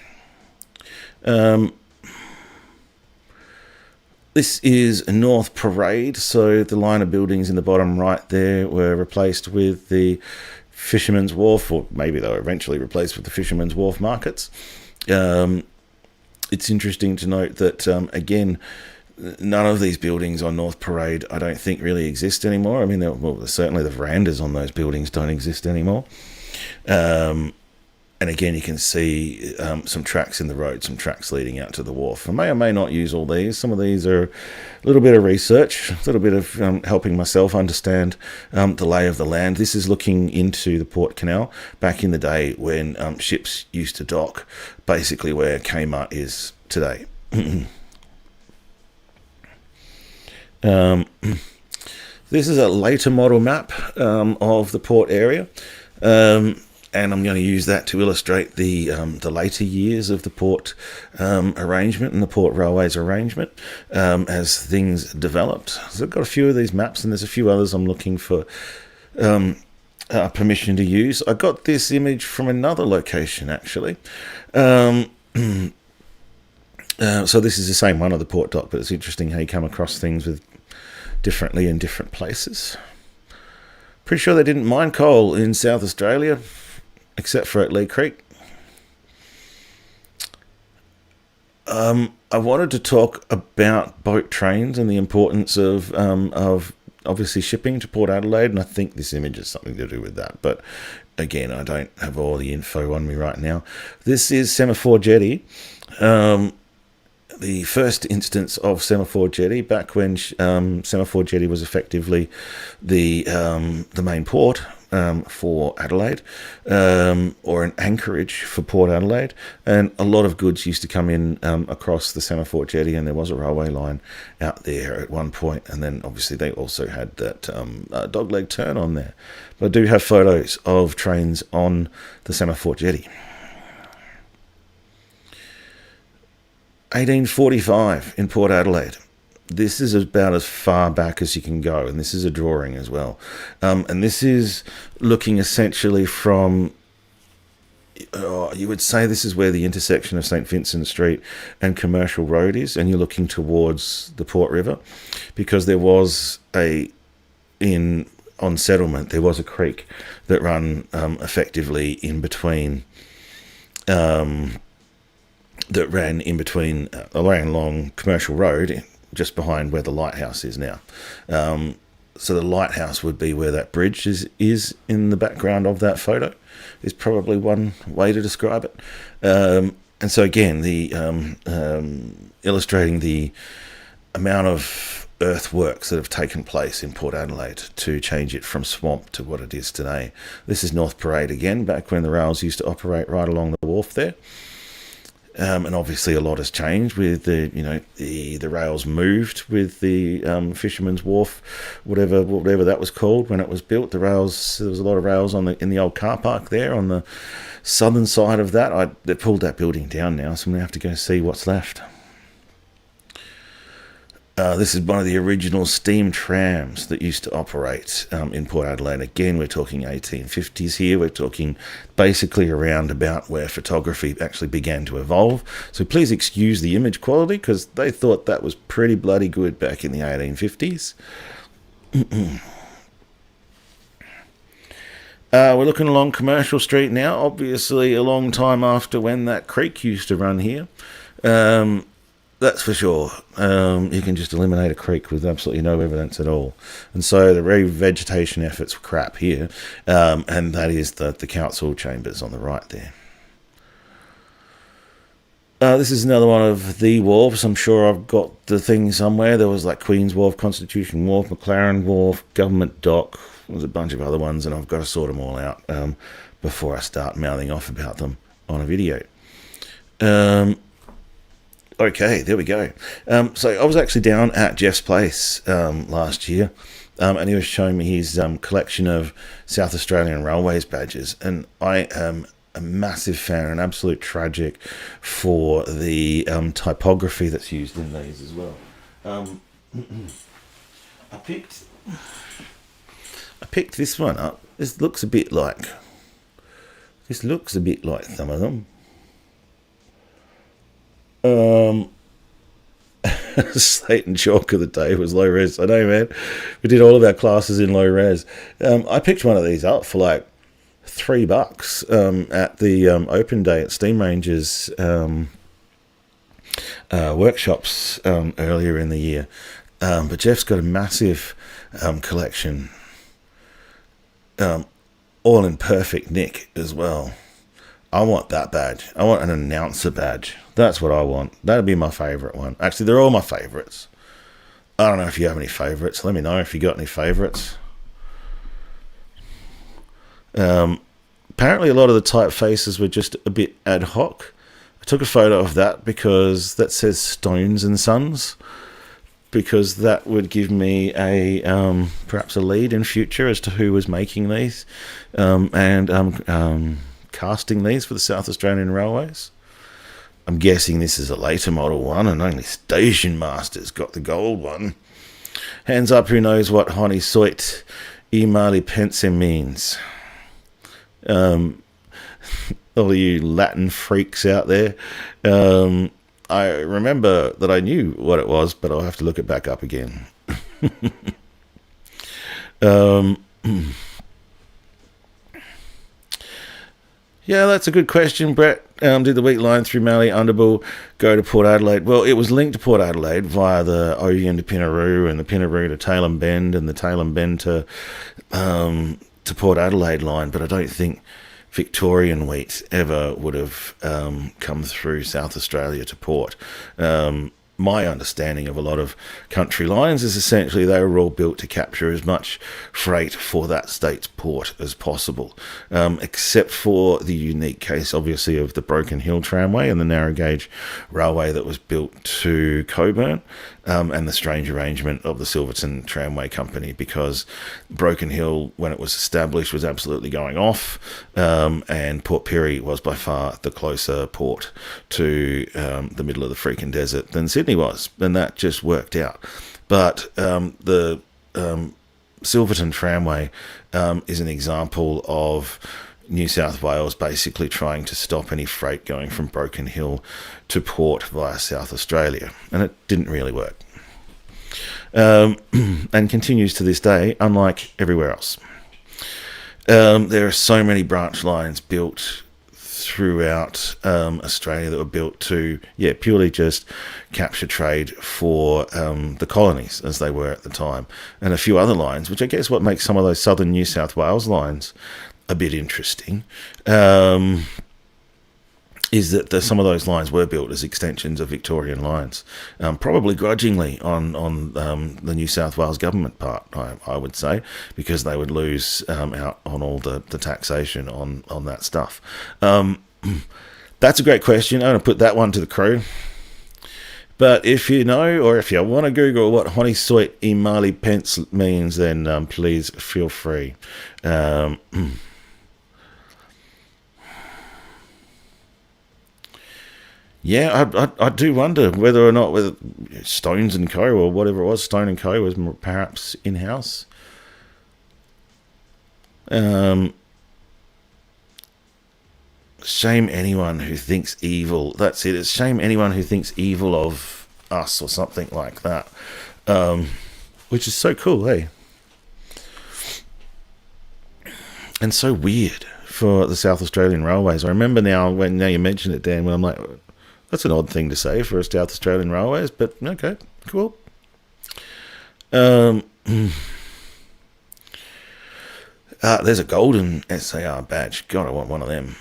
This is North Parade, so the line of buildings in the bottom right there were replaced with the Fisherman's Wharf, or maybe they were eventually replaced with the Fisherman's Wharf markets. It's interesting to note that, again, none of these buildings on North Parade I don't think really exist anymore. I mean, certainly the verandas on those buildings don't exist anymore. And again, you can see some tracks in the road, some tracks leading out to the wharf. I may or may not use all these. Some of these are a little bit of research, a little bit of helping myself understand the lay of the land. This is looking into the Port Canal back in the day when ships used to dock, basically where Kmart is today. This is a later model map of the port area. And I'm going to use that to illustrate the later years of the port arrangement and the Port Railways arrangement as things developed. So I've got a few of these maps, and there's a few others I'm looking for permission to use. I got this image from another location, actually. So this is the same one of the port dock, but it's interesting how you come across things differently in different places. Pretty sure they didn't mine coal in South Australia, except for at Lee Creek. I wanted to talk about boat trains and the importance of obviously shipping to Port Adelaide, and I think this image has something to do with that. But again, I don't have all the info on me right now. This is Semaphore Jetty. The first instance of Semaphore Jetty, back when Semaphore Jetty was effectively the main port for Adelaide, or an anchorage for Port Adelaide, and a lot of goods used to come in across the Semaphore Jetty, and there was a railway line out there at one point, and then obviously they also had that dogleg turn on there. But I do have photos of trains on the Semaphore Jetty. 1845 in Port Adelaide. This is about as far back as you can go, and this is a drawing as well. And this is looking essentially from, you would say this is where the intersection of St. Vincent Street and Commercial Road is, and you're looking towards the Port River, because there was on settlement, there was a creek that ran effectively in between, that ran along Commercial Road, just behind where the lighthouse is now. So the lighthouse would be where that bridge is in the background of that photo, is probably one way to describe it. And so again, the illustrating the amount of earthworks that have taken place in Port Adelaide to change it from swamp to what it is today. This is North Parade again, back when the rails used to operate right along the wharf there. And obviously a lot has changed with the rails moved with the Fisherman's Wharf, whatever that was called when it was built. There was a lot of rails in the old car park there on the southern side of that. They pulled that building down now, so I'm going to have to go see what's left. This is one of the original steam trams that used to operate in Port Adelaide. Again, we're talking 1850s here. We're talking basically around about where photography actually began to evolve. So please excuse the image quality, because they thought that was pretty bloody good back in the 1850s. We're looking along Commercial Street now, obviously a long time after when that creek used to run here. That's for sure. You can just eliminate a creek with absolutely no evidence at all. And so the revegetation efforts were crap here. And that is the council chambers on the right there. This is another one of the wharves. I'm sure I've got the thing somewhere. There was like Queen's Wharf, Constitution Wharf, McLaren Wharf, Government Dock. There's a bunch of other ones, and I've got to sort them all out before I start mouthing off about them on a video. Okay, there we go. So I was actually down at Jeff's place last year, and he was showing me his collection of South Australian Railways badges, and I am a massive fan, an absolute tragic for the typography that's used in these as well. I picked this one up. This looks a bit like some of them. Slate and chalk of the day was low res. I know, man. We did all of our classes in low res. I picked one of these up for like $3 at the open day at Steam Ranger's workshops earlier in the year. But Jeff's got a massive collection, all in perfect nick as well. I want that badge. I want an announcer badge. That's what I want. That'd be my favourite one. Actually, they're all my favourites. I don't know if you have any favourites. Let me know if you got any favourites. Apparently, a lot of the typefaces were just a bit ad hoc. I took a photo of that because that says Stones and Sons, because that would give me a perhaps a lead in future as to who was making these and casting these for the South Australian Railways. I'm guessing this is a later model one, and only Station Masters got the gold one. Hands up who knows what Honi Soit Imali Pensem means. All of you Latin freaks out there. I remember that I knew what it was, but I'll have to look it back up again. Yeah, that's a good question, Brett. Did the weak line through Mallee Underbull go to Port Adelaide? Well, it was linked to Port Adelaide via the Odeon to Pinnaroo and the Pinnaroo to Tailem Bend and the Tailem Bend to Port Adelaide line, but I don't think Victorian wheat ever would have come through South Australia to port. My understanding of a lot of country lines is essentially they were all built to capture as much freight for that state's port as possible, except for the unique case, obviously, of the Broken Hill Tramway and the narrow gauge railway that was built to Coburn, and the strange arrangement of the Silverton Tramway Company, because Broken Hill, when it was established, was absolutely going off, and Port Pirie was by far the closer port to the middle of the freaking desert than Sydney was, and that just worked out. But the Silverton Tramway is an example of New South Wales basically trying to stop any freight going from Broken Hill to port via South Australia, and it didn't really work, and continues to this day, unlike everywhere else. There are so many branch lines built throughout Australia that were built to purely just capture trade for the colonies as they were at the time, and a few other lines, which I guess what makes some of those southern New South Wales lines a bit interesting, is that some of those lines were built as extensions of Victorian lines, probably grudgingly on the New South Wales government part, I would say, because they would lose out on all the taxation on that stuff. That's a great question. I'm going to put that one to the crew. But if you know, or if you want to Google what Honi Soit Imali Pence means, then please feel free. Yeah, I do wonder whether or not Stones and Co. or whatever it was. Stone and Co. was perhaps in-house. Shame anyone who thinks evil. That's it. It's shame anyone who thinks evil of us or something like that. Which is so cool, hey? And so weird for the South Australian Railways. I remember now you mention it, Dan, when I'm like, that's an odd thing to say for a South Australian Railways, but okay, cool. There's a golden SAR badge. God, I want one of them.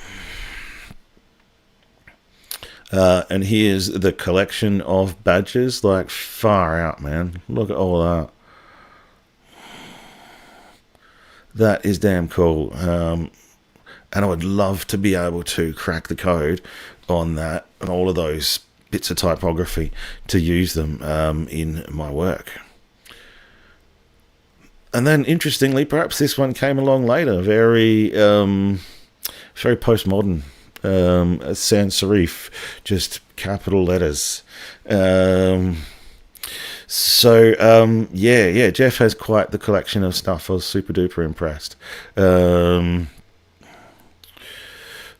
And here's the collection of badges, like far out, man. Look at all that. That is damn cool. And I would love to be able to crack the code on that and all of those bits of typography to use them in my work. And then, interestingly, perhaps this one came along later, very postmodern. Sans serif, just capital letters. Jeff has quite the collection of stuff. I was super duper impressed.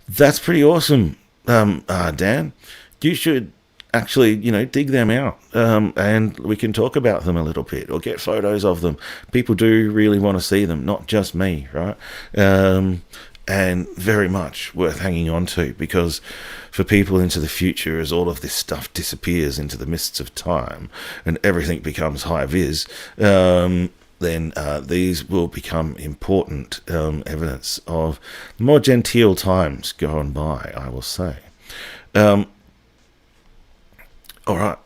That's pretty awesome, Dan. You should actually, dig them out, and we can talk about them a little bit or get photos of them. People do really want to see them, not just me, right? And very much worth hanging on to, because for people into the future, as all of this stuff disappears into the mists of time and everything becomes high vis, then these will become important evidence of more genteel times gone by, I will say. All right.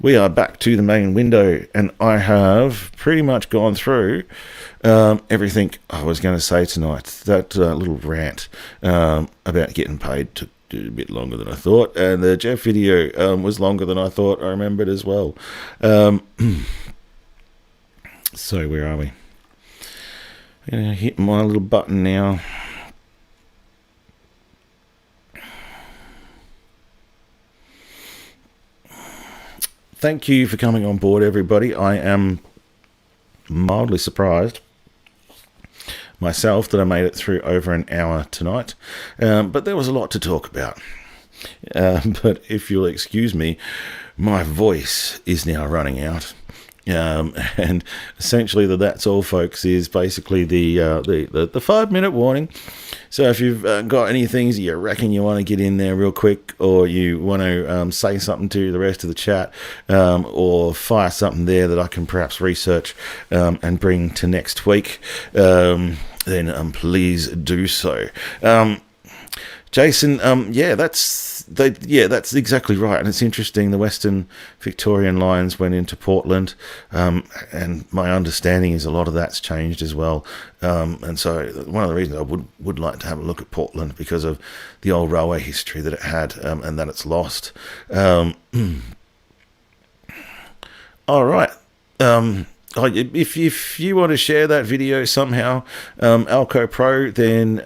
We are back to the main window, and I have pretty much gone through everything I was going to say tonight. That little rant about getting paid took a bit longer than I thought, and the Jeff video was longer than I thought I remembered as well. So where are we? I'm going to hit my little button now. Thank you for coming on board, everybody. I am mildly surprised myself that I made it through over an hour tonight, but there was a lot to talk about. But if you'll excuse me, my voice is now running out. And essentially that's all, folks, is basically the 5-minute warning. So if you've got any things you reckon you want to get in there real quick, or you want to say something to the rest of the chat, or fire something there that I can perhaps research and bring to next week, then please do so. Jason, that's exactly right, and it's interesting. The Western Victorian lines went into Portland, and my understanding is a lot of that's changed as well. And so one of the reasons I would like to have a look at Portland, because of the old railway history that it had, and that it's lost. All right. If you want to share that video somehow, Alco Pro, then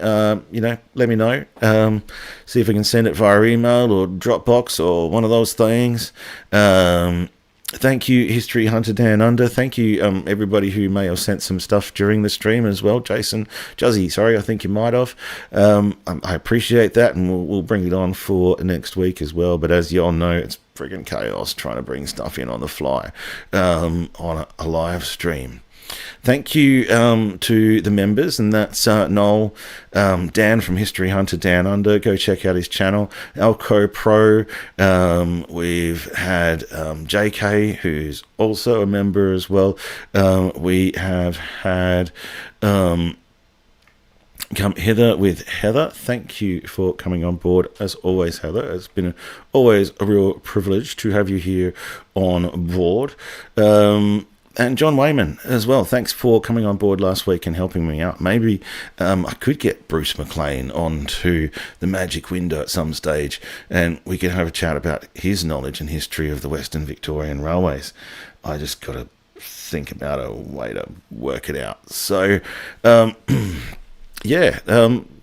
let me know. See if I can send it via email or Dropbox or one of those things. Thank you, History Hunter Dan Under. Thank you, everybody who may have sent some stuff during the stream as well. Juzzy, sorry, I think you might have. I appreciate that, and we'll bring it on for next week as well. But as you all know, it's friggin' chaos trying to bring stuff in on the fly on a live stream. Thank you to the members, and that's Noel, Dan from History Hunter Dan Under. Go check out his channel. Alco Pro. We've had JK, who's also a member as well. We have had Heather with Heather. Thank you for coming on board as always, Heather. It's been always a real privilege to have you here on board. And John Wayman as well. Thanks for coming on board last week and helping me out. Maybe I could get Bruce McLean onto the Magic Window at some stage, and we could have a chat about his knowledge and history of the Western Victorian Railways. I just got to think about a way to work it out. So yeah,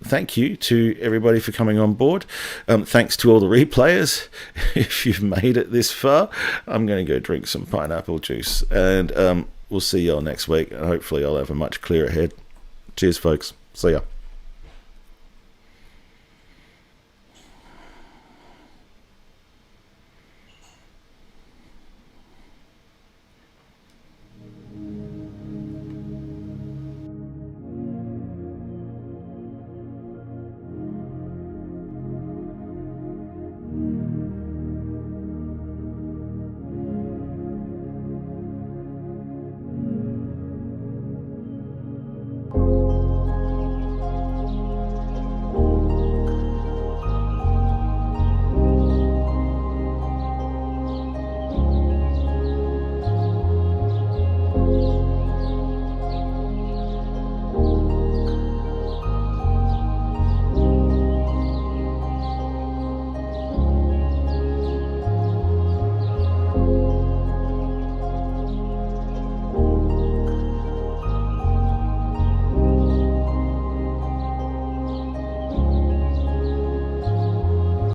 thank you to everybody for coming on board. Thanks to all the replayers. If you've made it this far, I'm going to go drink some pineapple juice, and we'll see you all next week. And hopefully I'll have a much clearer head. Cheers, folks. See ya.